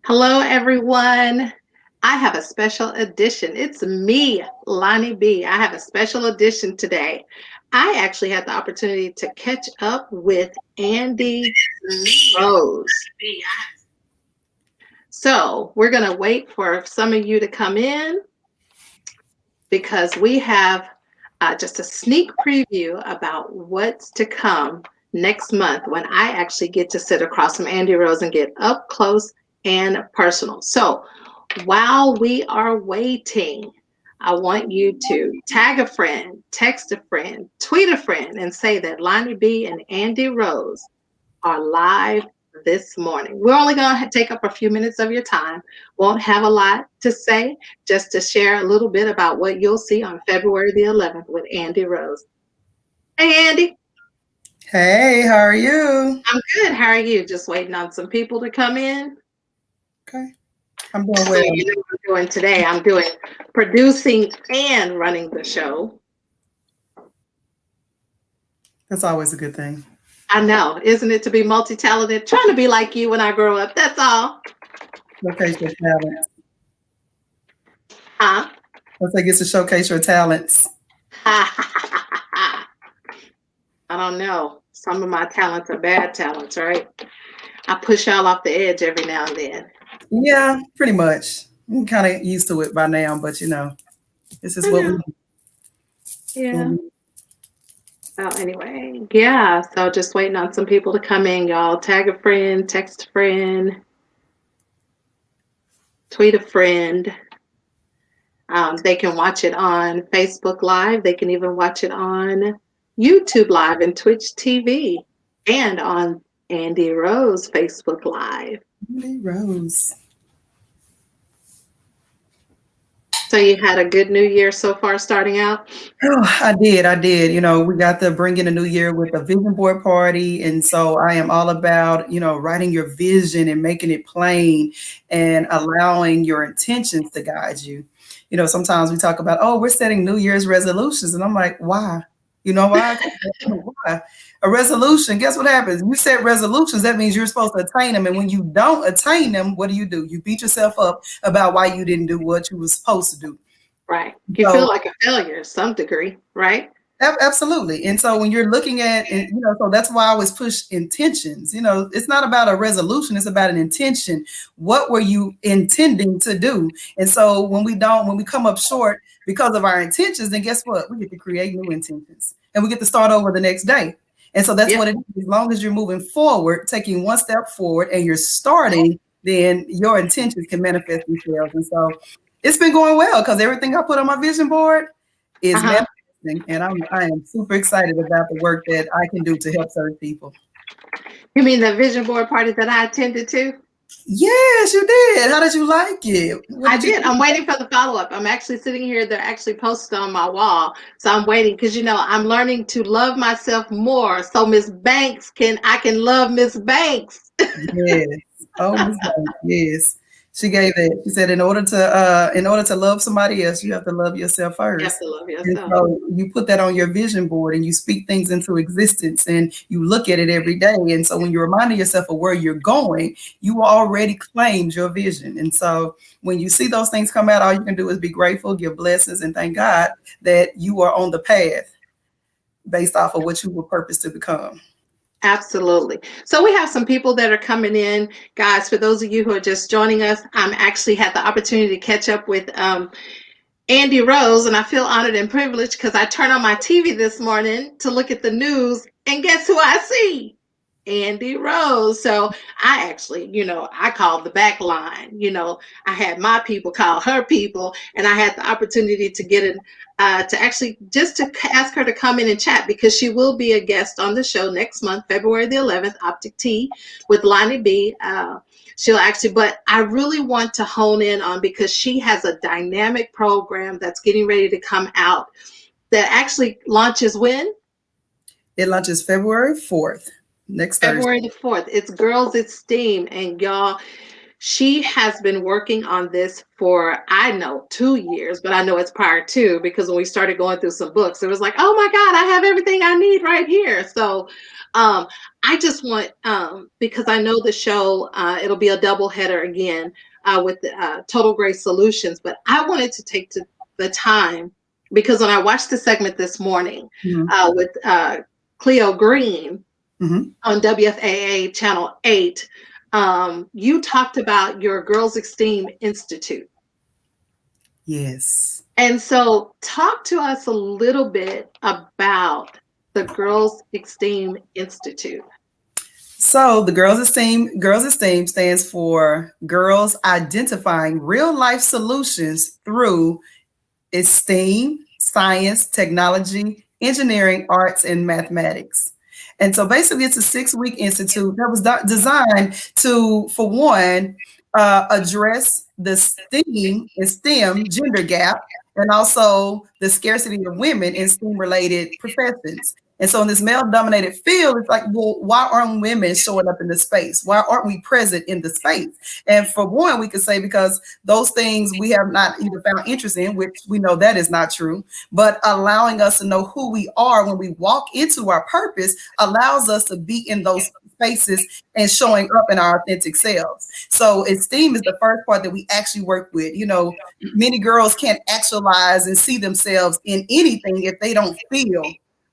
Hello, everyone. I have a special edition. It's me, Lonnie B. I have a special edition today. I actually had the opportunity to catch up with Andi Rose. So we're going to wait for some of you to come in because we have just a sneak preview about what's to come next month when I actually get to sit across from Andi Rose and get up close and personal. So while we are waiting, I want you to tag a friend, text a friend, tweet a friend, and say that Lonnie B and Andi Rose are live this morning. We're only going to take up a few minutes of your time. Won't have a lot to say, just to share a little bit about what you'll see on February the 11th with Andi Rose. Hey, Andi. Hey, how are you? I'm good. How are you? Just waiting on some people to come in. Okay. I'm doing So well. you know what I'm doing today. I'm doing producing and running the show. That's always a good thing. I know, isn't it, to be multi-talented? Trying to be like you when I grow up. That's all. Showcase your talents. Huh? Let's say it's to showcase your talents. I don't know. Some of my talents are bad talents, right? I push y'all off the edge every now and then. Yeah, pretty much. I'm kind of used to it by now, but this is I what we know. Yeah. do. Well, anyway, yeah. So just waiting on some people to come in, y'all. Tag a friend, text a friend, tweet a friend. They can watch it on Facebook Live. They can even watch it on YouTube Live and Twitch TV and on Andi Rose Facebook Live. Andi Rose. So you had a good new year so far starting out? Oh, I did. We got to bring in a new year with a vision board party. And so I am all about, writing your vision and making it plain and allowing your intentions to guide you. Sometimes we talk about, oh, we're setting New Year's resolutions. And I'm like, why? You know why? Why? A resolution, guess what happens? You set resolutions, that means you're supposed to attain them. And when you don't attain them, what do? You beat yourself up about why you didn't do what you were supposed to do. Right. You So feel like a failure to some degree, right? absolutely. And so when you're looking at, so that's why I always push intentions. It's not about a resolution, it's about an intention. What were you intending to do? And so when we come up short because of our intentions, then guess what? We get to create new intentions and we get to start over the next day. And so that's what it is. As long as you're moving forward, taking one step forward and you're starting, then your intentions can manifest themselves. And so it's been going well because everything I put on my vision board is manifesting. And I am super excited about the work that I can do to help serve people. You mean the vision board party that I attended to? Yes, you did. How did you like it? I did. I'm waiting for the follow-up. I'm actually sitting here. They're actually posted on my wall. So I'm waiting because, I'm learning to love myself more. So I can love Miss Banks. Yes. Oh, Miss Banks, yes. She gave it. She said, in order to love somebody else, you have to love yourself You have first. to love And yourself. so you put that on your vision board and you speak things into existence and you look at it every day. And so when you're reminding yourself of where you're going, you already claimed your vision. And so when you see those things come out, all you can do is be grateful, give blessings, and thank God that you are on the path based off of what you were purposed to become. Absolutely. So we have some people that are coming in. Guys, for those of you who are just joining us, I'm actually had the opportunity to catch up with Andi Rose, and I feel honored and privileged because I turned on my TV this morning to look at the news, and guess who I see? Andi Rose. So I actually, I called the back line. I had my people call her people, and I had the opportunity to get in, to actually just to ask her to come in and chat because she will be a guest on the show next month, February the 11th, Optic Tea with Lonnie B. She'll actually, but I really want to hone in on because she has a dynamic program that's getting ready to come out that actually launches when? It launches February 4th, next Thursday. February the 4th. It's Girls-ESTEAM, and y'all, She has been working on this for, I know, 2 years, but I know it's prior to, because when we started going through some books, it was like, oh my God, I have everything I need right here. So um, I just want, because I know the show, it'll be a double header again with Total Grace Solutions, but I wanted to take the time, because when I watched the segment this morning with Cleo Green Mm-hmm. on WFAA Channel 8, you talked about your Girls-ESTEAM Institute. Yes. And so, talk to us a little bit about the Girls-ESTEAM Institute. So the Girls Esteem stands for Girls Identifying Real Life Solutions Through Esteem, Science, Technology, Engineering, Arts, and Mathematics. And so basically, it's a 6-week institute that was designed to, for one, address the STEM gender gap, and also the scarcity of women in STEM related professions. And so in this male dominated field, it's like, well, why aren't women showing up in the space? Why aren't we present in the space? And for one, we could say because those things we have not either found interest in, which we know that is not true, but allowing us to know who we are when we walk into our purpose allows us to be in those spaces and showing up in our authentic selves. So esteem is the first part that we actually work with. You know, many girls can't actualize and see themselves in anything if they don't feel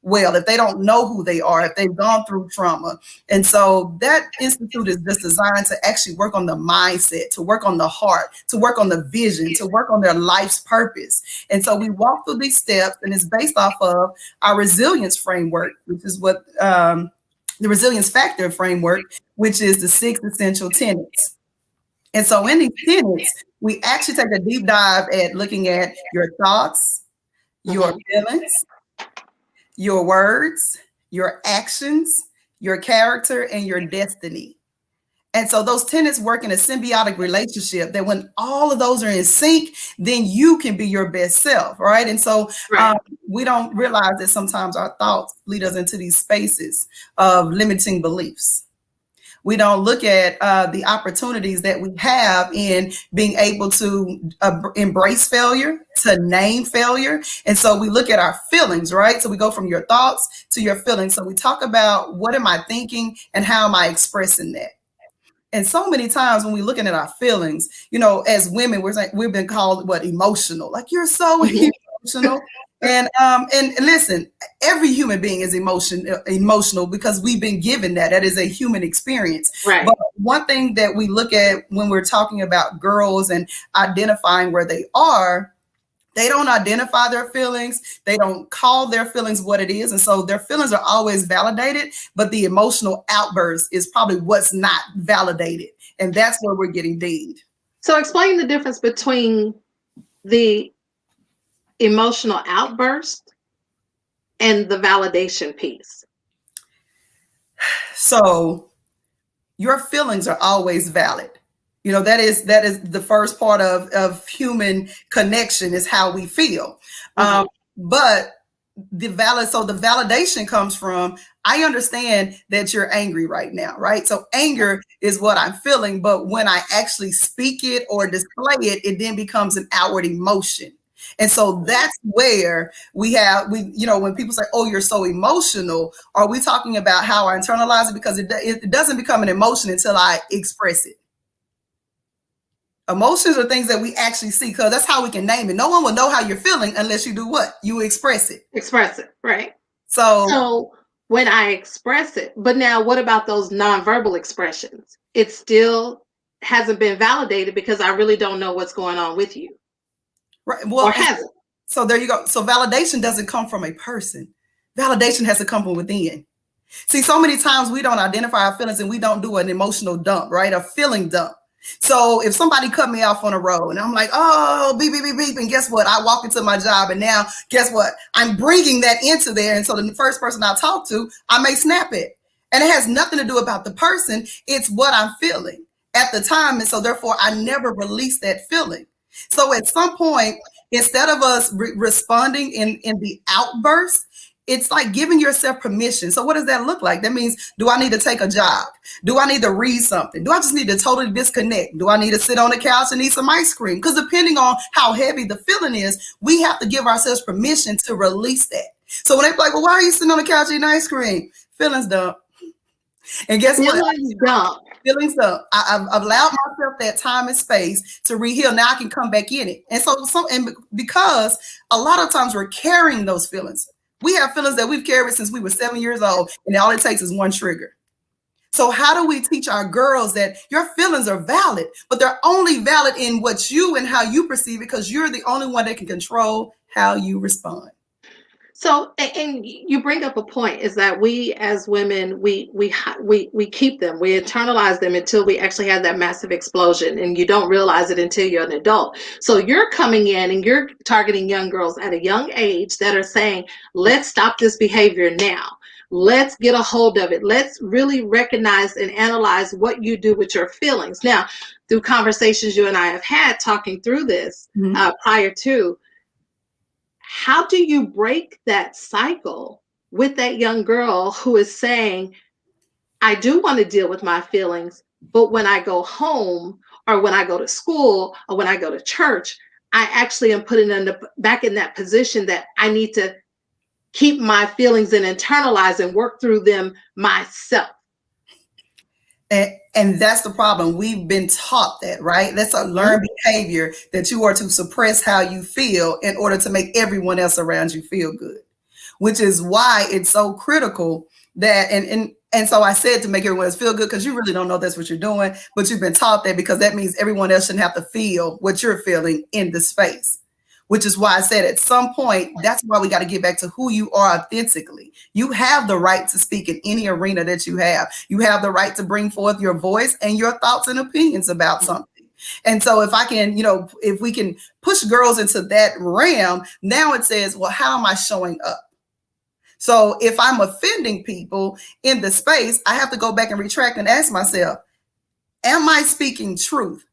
well, if they don't know who they are, if they've gone through trauma. And so that institute is just designed to actually work on the mindset, to work on the heart, to work on the vision, to work on their life's purpose. And so we walk through these steps, and it's based off of our resilience framework, which is what the resilience factor framework, which is the 6 essential tenets. And so in these tenets, we actually take a deep dive at looking at your thoughts, your feelings, your words, your actions, your character, and your destiny. And so those tenets work in a symbiotic relationship that when all of those are in sync, then you can be your best self, right? And so Right. we don't realize that sometimes our thoughts lead us into these spaces of limiting beliefs. We don't look at the opportunities that we have in being able to embrace failure, to name failure. And so we look at our feelings, right? So we go from your thoughts to your feelings. So we talk about what am I thinking and how am I expressing that? And so many times when we're looking at our feelings, you know, as women, we've been called what, emotional. Like, you're so emotional. And listen, every human being is emotional because we've been given that. That is a human experience. Right. But one thing that we look at when we're talking about girls and identifying where they are, they don't identify their feelings. They don't call their feelings what it is. And so their feelings are always validated, but the emotional outburst is probably what's not validated. And that's where we're getting dinged. So explain the difference between the emotional outburst and the validation piece. So your feelings are always valid. You know, that is the first part of human connection, is how we feel. But the validation comes from, I understand that you're angry right now, right? So anger is what I'm feeling, but when I actually speak it or display it, it then becomes an outward emotion. And so that's where you know, when people say, oh, you're so emotional, are we talking about how I internalize it? Because it doesn't become an emotion until I express it. Emotions are things that we actually see, because that's how we can name it. No one will know how you're feeling unless you do what? You express it. Express it, right? So when I express it, but now what about those nonverbal expressions? It still hasn't been validated because I really don't know what's going on with you. Right. Well, or hasn't. So there you go. So validation doesn't come from a person. Validation has to come from within. See, so many times we don't identify our feelings and we don't do an emotional dump, right? A feeling dump. So if somebody cut me off on a road and I'm like, oh, beep, beep, beep, beep. And guess what? I walk into my job and now guess what? I'm bringing that into there. And so the first person I talk to, I may snap it. And it has nothing to do about the person. It's what I'm feeling at the time. And so therefore I never release that feeling. So at some point, instead of us responding in the outburst, it's like giving yourself permission. So what does that look like? That means, do I need to take a jog? Do I need to read something? Do I just need to totally disconnect? Do I need to sit on the couch and eat some ice cream? Because depending on how heavy the feeling is, we have to give ourselves permission to release that. So when they're like, well, why are you sitting on the couch eating ice cream? Feelings dump. And guess what? Feelings dump. Feelings up. I've allowed myself that time and space to reheal. Now I can come back in it. And so because a lot of times we're carrying those feelings. We have feelings that we've carried since we were 7 years old, and all it takes is one trigger. So how do we teach our girls that your feelings are valid, but they're only valid in what you and how you perceive it, because you're the only one that can control how you respond. So, and you bring up a point, is that we as women, we keep them, we internalize them until we actually have that massive explosion, and you don't realize it until you're an adult. So you're coming in and you're targeting young girls at a young age that are saying, let's stop this behavior now. Let's get a hold of it. Let's really recognize and analyze what you do with your feelings. Now, through conversations you and I have had talking through this prior to, how do you break that cycle with that young girl who is saying, I do want to deal with my feelings, but when I go home or when I go to school or when I go to church, I actually am putting back in that position that I need to keep my feelings and internalize and work through them myself. And that's the problem. We've been taught that, right? That's a learned behavior, that you are to suppress how you feel in order to make everyone else around you feel good, which is why it's so critical that, and so I said to make everyone else feel good, because you really don't know that's what you're doing, but you've been taught that, because that means everyone else shouldn't have to feel what you're feeling in the space. Which is why I said at some point, that's why we got to get back to who you are authentically. You have the right to speak in any arena that you have. You have the right to bring forth your voice and your thoughts and opinions about something. And so if I can, if we can push girls into that realm, now it says, well, how am I showing up? So if I'm offending people in the space, I have to go back and retract and ask myself, am I speaking truth?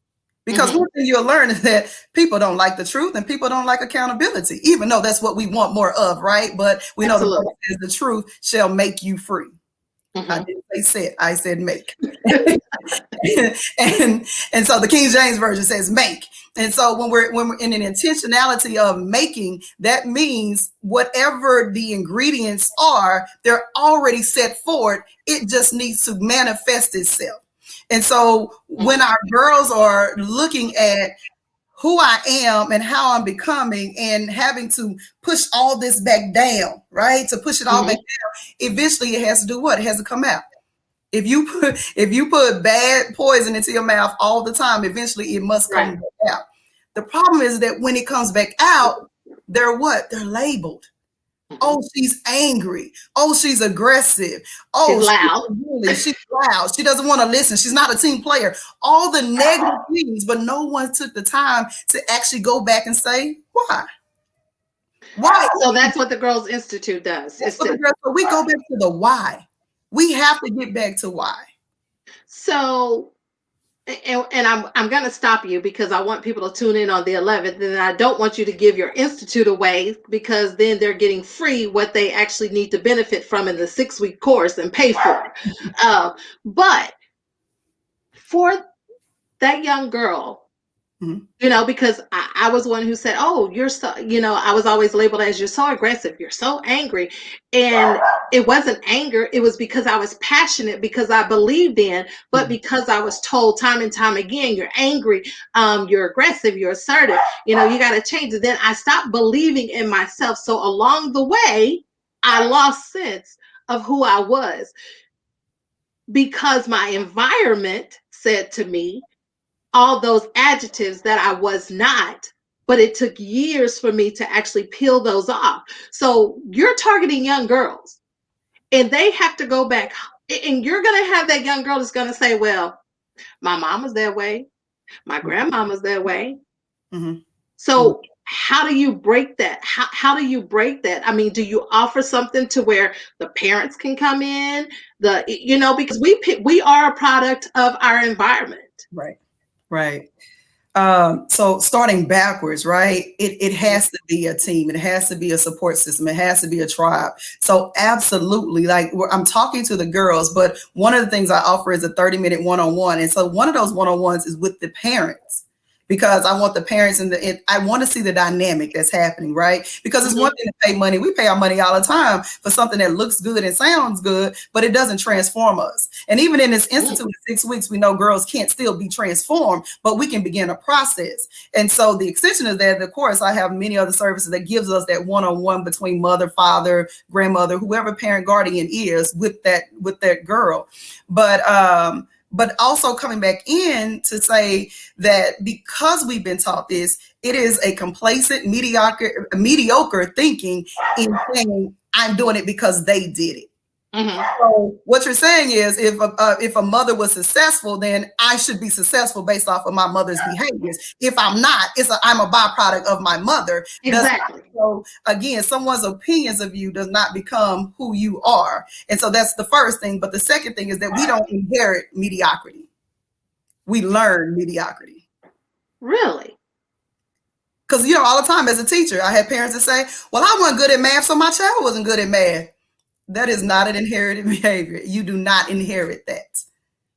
Because one thing you'll learn is that people don't like the truth and people don't like accountability, even though that's what we want more of, right? But we know the truth shall make you free. I didn't say said, I said make. and so the King James Version says make. And so when we're in an intentionality of making, that means whatever the ingredients are, they're already set forward. It just needs to manifest itself. And so when our girls are looking at who I am and how I'm becoming and having to push all this back down, right? To push it all back down, eventually it has to do what? It has to come out. If you put bad poison into your mouth all the time, eventually it must come back out. The problem is that when it comes back out, they're what? They're labeled. Oh, she's angry. Oh, she's aggressive. Oh, she's loud. She's loud. She doesn't want to listen. She's not a team player. All the negative things, but no one took the time to actually go back and say, why? Why? So that's what the Girls Institute does. So we go back to the why. We have to get back to why. So, and I'm going to stop you because I want people to tune in on the 11th, and I don't want you to give your institute away, because then they're getting free what they actually need to benefit from in the 6-week course and pay for. But for that young girl, because I was one who said, oh, you're so, I was always labeled as, you're so aggressive, you're so angry. And it wasn't anger. It was because I was passionate, because I believed in, but because I was told time and time again, you're angry, you're aggressive, you're assertive, you got to change it. Then I stopped believing in myself. So along the way, I lost sense of who I was, because my environment said to me all those adjectives that I was not, but it took years for me to actually peel those off. So you're targeting young girls, and they have to go back, and you're going to have that young girl that's going to say, well, my mom was that way, my grandmama's that way. So how do you break that? How do you break that? I mean, do you offer something to where the parents can come in, because we are a product of our environment. Right. So starting backwards, right? It has to be a team. It has to be a support system. It has to be a tribe. So absolutely, like I'm talking to the girls, but one of the things I offer is a 30-minute one-on-one. And so one of those one-on-ones is with the parents, because I want the parents I want to see the dynamic that's happening, right? Because it's one thing to pay money. We pay our money all the time for something that looks good and sounds good, but it doesn't transform us. And even in this institute, in 6 weeks, we know girls can't still be transformed, but we can begin a process. And so the extension is that, of course, I have many other services that gives us that one-on-one between mother, father, grandmother, whoever parent guardian is with that girl. But also coming back in to say that because we've been taught this, it is a complacent, mediocre thinking in saying, I'm doing it because they did it. So what you're saying is, if a mother was successful, then I should be successful based off of my mother's behaviors. If I'm not, I'm a byproduct of my mother. Exactly. So again, someone's opinions of you does not become who you are. And so that's the first thing. But the second thing is that we don't inherit mediocrity. We learn mediocrity. Really? Because, all the time as a teacher, I had parents that say, well, I wasn't good at math, so my child wasn't good at math. That is not an inherited behavior. You do not inherit that.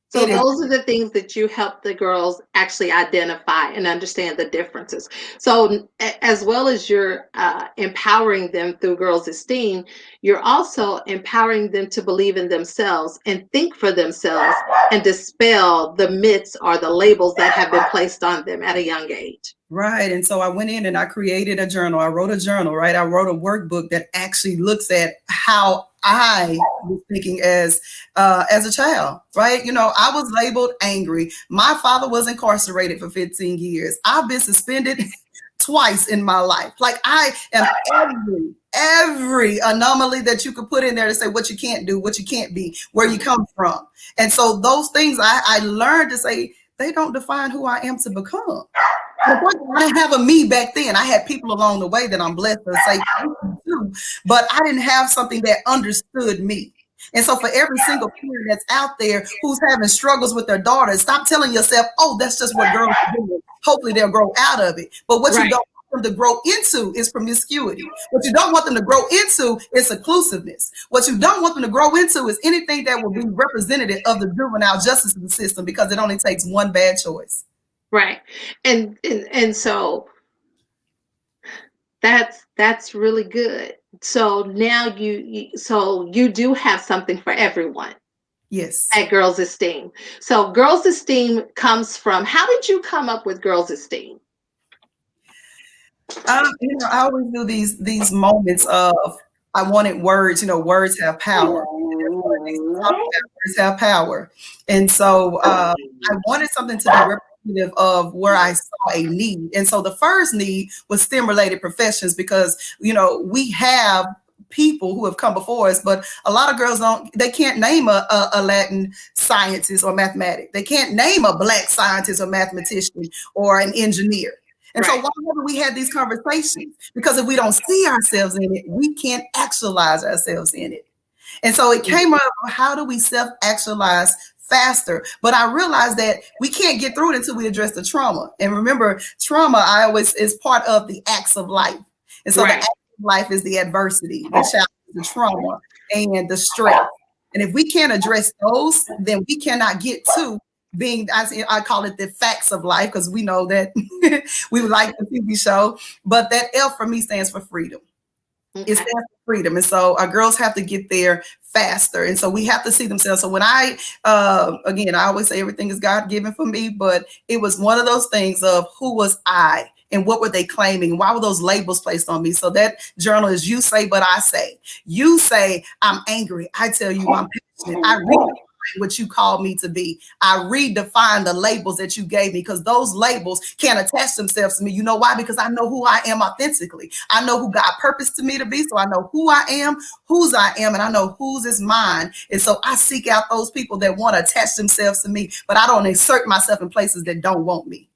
So those are the things that you help the girls actually identify and understand the differences. So as well as you're empowering them through Girls Esteem, you're also empowering them to believe in themselves and think for themselves and dispel the myths or the labels that have been placed on them at a young age. Right. And so I went in and I created a journal. I wrote a journal, right? I wrote a workbook that actually looks at how I was thinking as a child, right? I was labeled angry. My father was incarcerated for 15 years. I've been suspended twice in my life. Like I am every anomaly that you could put in there to say what you can't do, what you can't be, where you come from. And so those things I learned to say, they don't define who I am to become. I didn't have a me back then. I had people along the way that I'm blessed to say too, but I didn't have something that understood me. And so for every single parent that's out there who's having struggles with their daughters, stop telling yourself, oh, that's just what girls are doing. Hopefully they'll grow out of it. But what you don't want them to grow into is promiscuity. What you don't want them to grow into is seclusiveness. What you don't want them to grow into is anything that will be representative of the juvenile justice system, because it only takes one bad choice. Right. And so that's really good. So now you do have something for everyone. Yes. At Girls Esteem. So Girls Esteem comes from, how did you come up with Girls Esteem? I always do these moments of, I wanted words, words have power. Words have power. And so I wanted something to be representative of where I saw a need. And so the first need was STEM related professions, because, we have people who have come before us, but a lot of girls they can't name a Latin scientist or mathematics. They can't name a Black scientist or mathematician or an engineer. And so why haven't we had these conversations? Because if we don't see ourselves in it, we can't actualize ourselves in it. And so it came up, how do we self-actualize faster? But I realized that we can't get through it until we address the trauma. And remember, trauma is part of the acts of life. And so the acts of life is the adversity, the challenge, the trauma, and the stress. And if we can't address those, then we cannot get to being, I call it the facts of life, because we know that we like the TV show, but that F for me stands for freedom. It stands for freedom. And so our girls have to get there faster. And so we have to see themselves. So when again, I always say everything is God-given for me, but it was one of those things of, who was I and what were they claiming? Why were those labels placed on me? So that journal is, you say, but I say. You say, I'm angry. I tell you, I'm passionate. I redefine what you called me to be. I redefine the labels that you gave me, because those labels can't attach themselves to me. You know why? Because I know who I am authentically. I know who God purposed to me to be. So I know who I am, whose I am, and I know whose is mine. And so I seek out those people that want to attach themselves to me, but I don't insert myself in places that don't want me.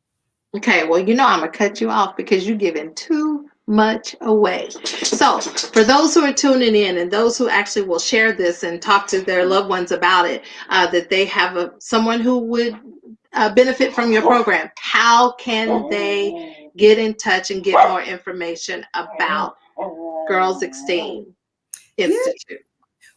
Okay, well, I'm going to cut you off because you're giving too much away. So for those who are tuning in and those who actually will share this and talk to their loved ones about it, that they have someone who would benefit from your program, how can they get in touch and get more information about GIRLS-ESTEAM Institute?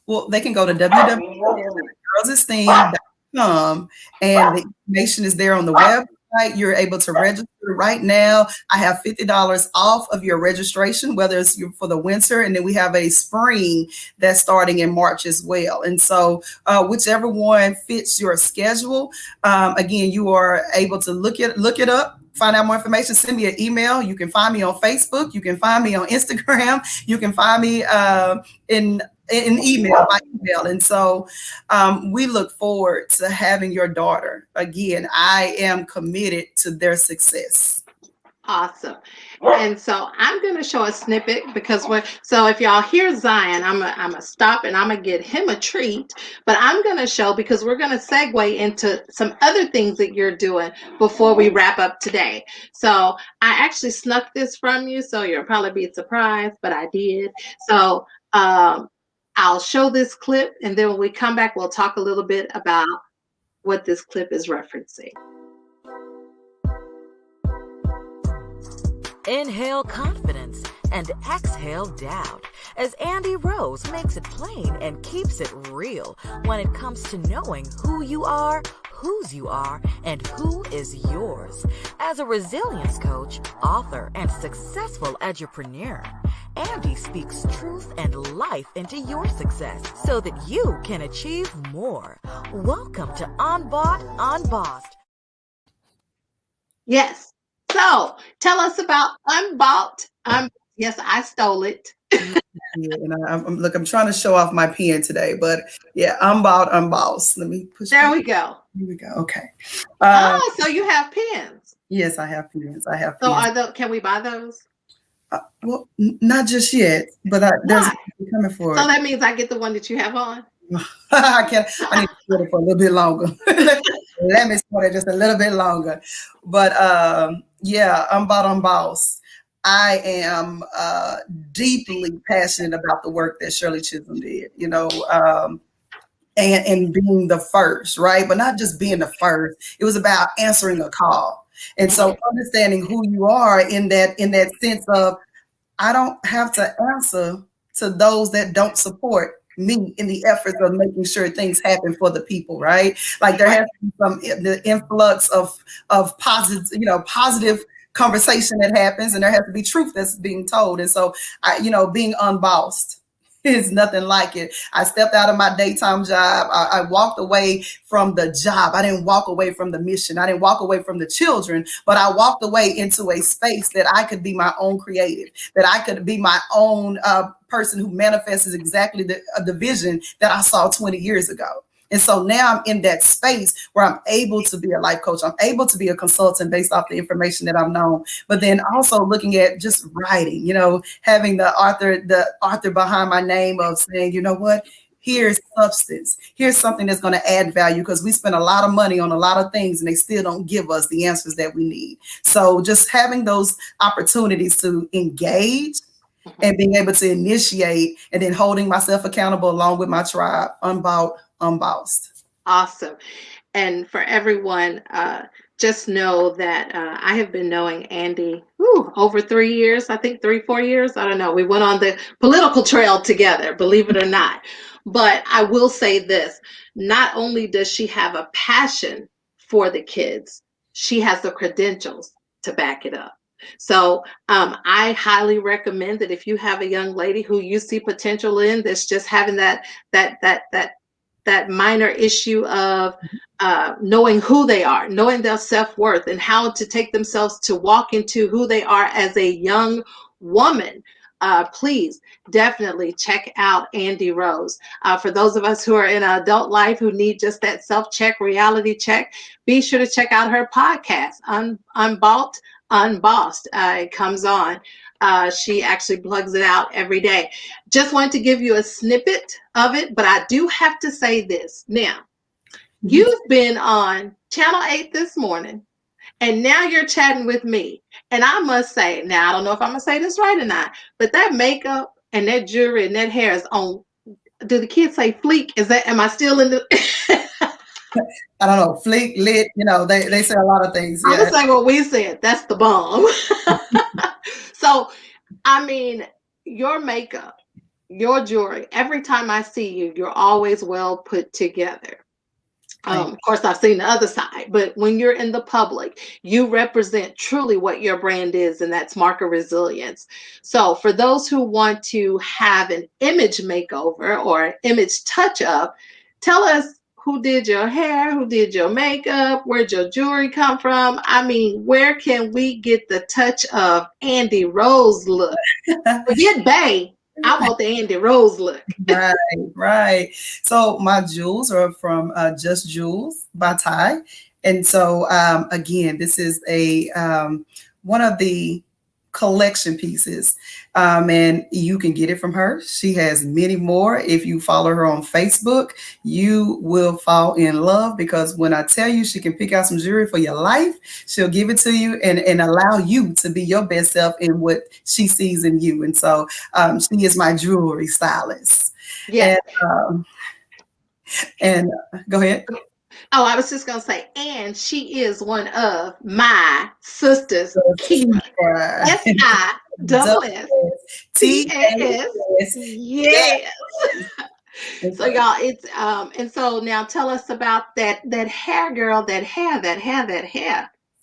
Well, they can go to www.girlsesteam.com, and the information is there on the website. You're able to register right now. I have $50 off of your registration, whether it's for the winter, and then we have a spring that's starting in March as well. And so whichever one fits your schedule, again, you are able to look it up, find out more information, send me an email. You can find me on Facebook. You can find me on Instagram. You can find me in email, by email. And so we look forward to having your daughter. Again, I am committed to their success. Awesome. And so I'm going to show a snippet because so if y'all hear Zion, I'm going to stop and I'm going to get him a treat, but I'm going to show, because we're going to segue into some other things that you're doing before we wrap up today. So I actually snuck this from you, so you'll probably be surprised, but I did. So I'll show this clip, and then when we come back, we'll talk a little bit about what this clip is referencing. Inhale confidence and exhale doubt as Andi Rose makes it plain and keeps it real when it comes to knowing who you are, whose you are, and who is yours. As a resilience coach, author, and successful edupreneur, Andi speaks truth and life into your success so that you can achieve more. Welcome to Unbought, Unbossed. Yes. So tell us about Unbought. Yes, I stole it. Yeah, and I'm trying to show off my pen today, but yeah, Unbought, Unbossed. Let me push. There we go. Here we go. Okay. So you have pens. Yes, I have pens. So can we buy those? Well, not just yet, but there's coming for it. So that means I get the one that you have on? I need to put it for a little bit longer. Let me put it just a little bit longer. But yeah, Unbought, Unbossed. I am deeply passionate about the work that Shirley Chisholm did, and being the first, right? But not just being the first. It was about answering a call. And so understanding who you are in that sense of, I don't have to answer to those that don't support me in the efforts of making sure things happen for the people, right? Like there has to be the influx of positive conversation that happens, and there has to be truth that's being told. And so being unbossed is nothing like it. I stepped out of my daytime job. I walked away from the job. I didn't walk away from the mission. I didn't walk away from the children, but I walked away into a space that I could be my own creative, that I could be my own person who manifests exactly the vision that I saw 20 years ago. And so now I'm in that space where I'm able to be a life coach. I'm able to be a consultant based off the information that I've known, but then also looking at just writing, having the author behind my name of saying, you know what, here's substance. Here's something that's going to add value, because we spend a lot of money on a lot of things and they still don't give us the answers that we need. So just having those opportunities to engage and being able to initiate, and then holding myself accountable along with my tribe, Unbought, Unbossed. Awesome. And for everyone, just know that I have been knowing Andi over 3 years, I think 3-4 years. I don't know. We went on the political trail together, believe it or not. But I will say this, not only does she have a passion for the kids, she has the credentials to back it up. So I highly recommend that if you have a young lady who you see potential in, that's just having that minor issue of knowing who they are, knowing their self-worth, and how to take themselves to walk into who they are as a young woman, please definitely check out Andi Rose. For those of us who are in adult life who need just that self-check, reality check, be sure to check out her podcast, Unbought, Unbossed. It comes on. She actually plugs it out every day. Just wanted to give you a snippet of it, but I do have to say this. Now, you've been on Channel 8 this morning, and now you're chatting with me. And I must say, now I don't know if I'm going to say this right or not, but that makeup and that jewelry and that hair is on, do the kids say fleek? Am I still in the... I don't know, flick, lit, they say a lot of things. I'm Yeah. gonna say what we said. That's the bomb. So, I mean, your makeup, your jewelry, every time I see you, you're always well put together. Thank Of course, I've seen the other side, but when you're in the public, you represent truly what your brand is, and that's market resilience. So, for those who want to have an image makeover or an image touch up, tell us who did your hair, who did your makeup, where'd your jewelry come from? I mean, where can we get the touch of Andi Rose look? you. Forget Bay. I want the Andi Rose look. Right, right. So my jewels are from Just Jewels by Ty. And so again, this is a one of the collection pieces. And you can get it from her. She has many more. If you follow her on Facebook, you will fall in love, because when I tell you she can pick out some jewelry for your life, she'll give it to you and allow you to be your best self in what she sees in you. And so she is my jewelry stylist. Yes. And go ahead. Oh, I was just going to say, and she is one of my sister's keeper. S-I double S T-A-S. Yes. So y'all, it's and so now tell us about that hair, girl, that hair.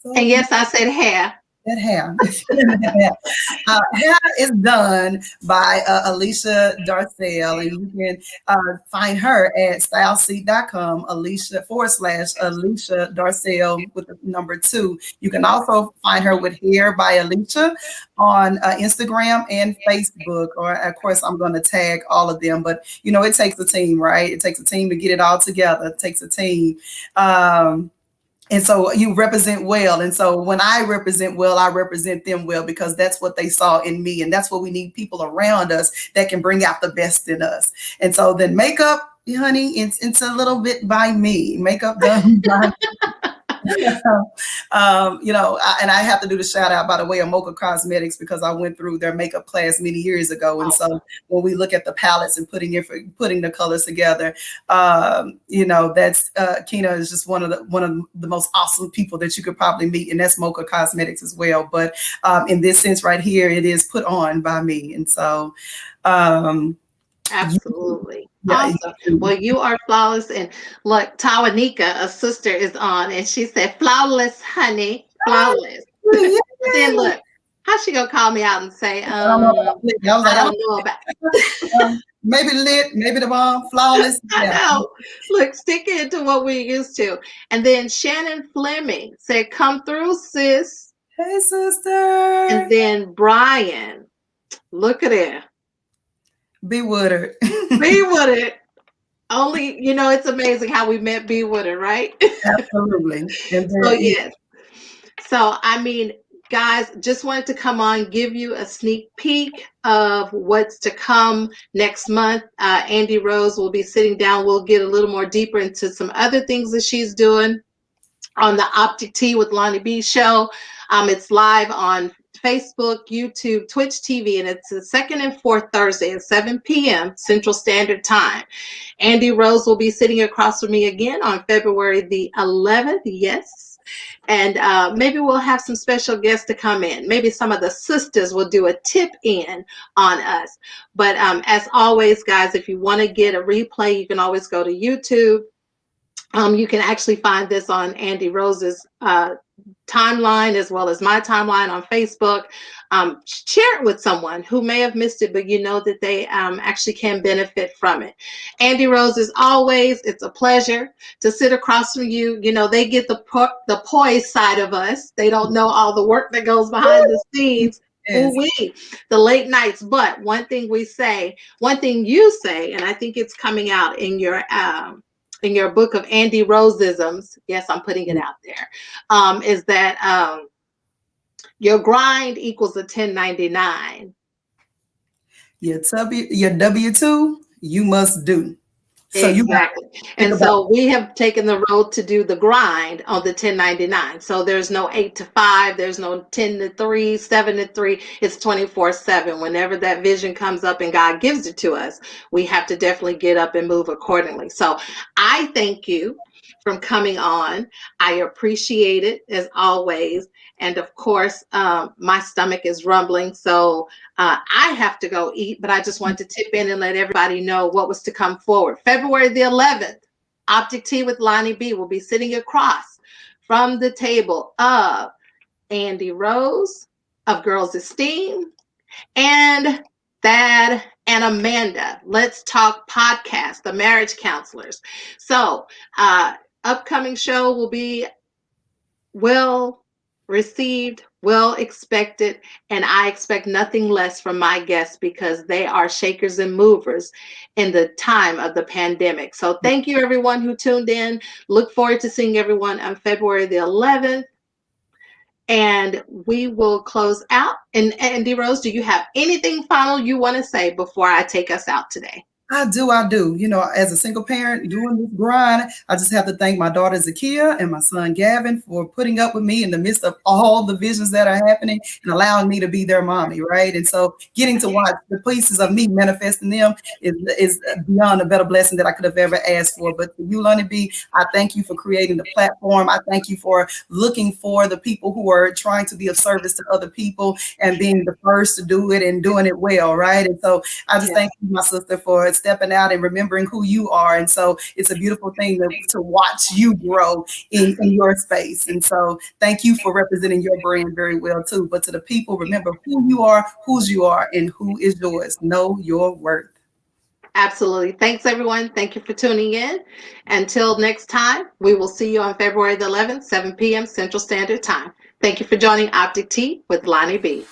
And yes, I said hair. That hair. Hair is done by Alicia Darcel, and you can find her at styleseat.com, Alicia /Alicia Darcel with the number 2. You can also find her with Hair by Alicia on Instagram and Facebook, or of course I'm going to tag all of them, but it takes a team, right? It takes a team to get it all together. It takes a team. And so you represent well. And so when I represent well, I represent them well, because that's what they saw in me. And that's what we need, people around us that can bring out the best in us. And so then makeup, honey, it's a little bit by me. Makeup done by and I have to do the shout out, by the way, of Mocha Cosmetics, because I went through their makeup class many years ago. And so when we look at the palettes and putting the colors together, that's Kina is just one of the most awesome people that you could probably meet, and that's Mocha Cosmetics as well. But in this sense right here, it is put on by me. And so absolutely. Awesome. Well, you are flawless. And look, Tawanika, a sister, is on, and she said, flawless, honey, flawless. Then look, how's she gonna call me out and say, I don't know about maybe lit, maybe the bomb, flawless. I know. Look, stick it to what we're used to. And then Shannon Fleming said, come through, sis. Hey, sister. And then Brian, look at it. B Woodard. B Woodard. Only, it's amazing how we met B Woodard, right? Absolutely. So, yes. So, I mean, guys, just wanted to come on, give you a sneak peek of what's to come next month. Andi Rose will be sitting down. We'll get a little more deeper into some other things that she's doing on the Optic Tea with LonnieB show. It's live on Facebook, YouTube, Twitch TV, and it's the second and fourth Thursday at 7 p.m. Central Standard Time. Andi Rose will be sitting across from me again on February the 11th. Yes. And maybe we'll have some special guests to come in. Maybe some of the sisters will do a tip in on us. But as always, guys, if you want to get a replay, you can always go to YouTube. You can actually find this on Andi Rose's timeline, as well as my timeline on Facebook. Share it with someone who may have missed it, but that they actually can benefit from it. Andi Rose, as always, it's a pleasure to sit across from you. They get the poise side of us. They don't know all the work that goes behind the scenes. Yes. The late nights. But one thing you say, and I think it's coming out in your book of Andi Roseisms, yes, I'm putting it out there, is that your grind equals a 1099. Your W-2, you must do. So exactly. And so we have taken the road to do the grind on the 1099. So there's no 8 to 5. There's no 10 to 3, 7 to 3. It's 24/7. Whenever that vision comes up and God gives it to us, we have to definitely get up and move accordingly. So I thank you from coming on. I appreciate it as always. And of course, my stomach is rumbling, so I have to go eat, but I just wanted to tip in and let everybody know what was to come forward. February the 11th, Optic Tea with Lonnie B will be sitting across from the table of Andi Rose of Girls Esteem and Thad and Amanda. Let's Talk Podcast, the marriage counselors. So, upcoming show will be well received, well expected, and I expect nothing less from my guests because they are shakers and movers in the time of the pandemic. So thank you everyone who tuned in. Look forward to seeing everyone on February the 11th. And we will close out. And Andi Rose, do you have anything final you want to say before I take us out today? I do. You know, as a single parent doing this grind, I just have to thank my daughter Zakia and my son Gavin for putting up with me in the midst of all the visions that are happening and allowing me to be their mommy, right? And so getting to watch the pieces of me manifesting them is beyond a better blessing that I could have ever asked for. But to you, Lonnie B, I thank you for creating the platform. I thank you for looking for the people who are trying to be of service to other people and being the first to do it and doing it well, right? And so I just thank you, my sister, for stepping out and remembering who you are. And so it's a beautiful thing to watch you grow in your space. And so thank you for representing your brand very well too. But to the people, remember who you are, whose you are, and who is yours. Know your worth. Absolutely. Thanks, everyone. Thank you for tuning in. Until next time, we will see you on February the 11th, 7 p.m. Central Standard Time. Thank you for joining Optic Tea with Lonnie B.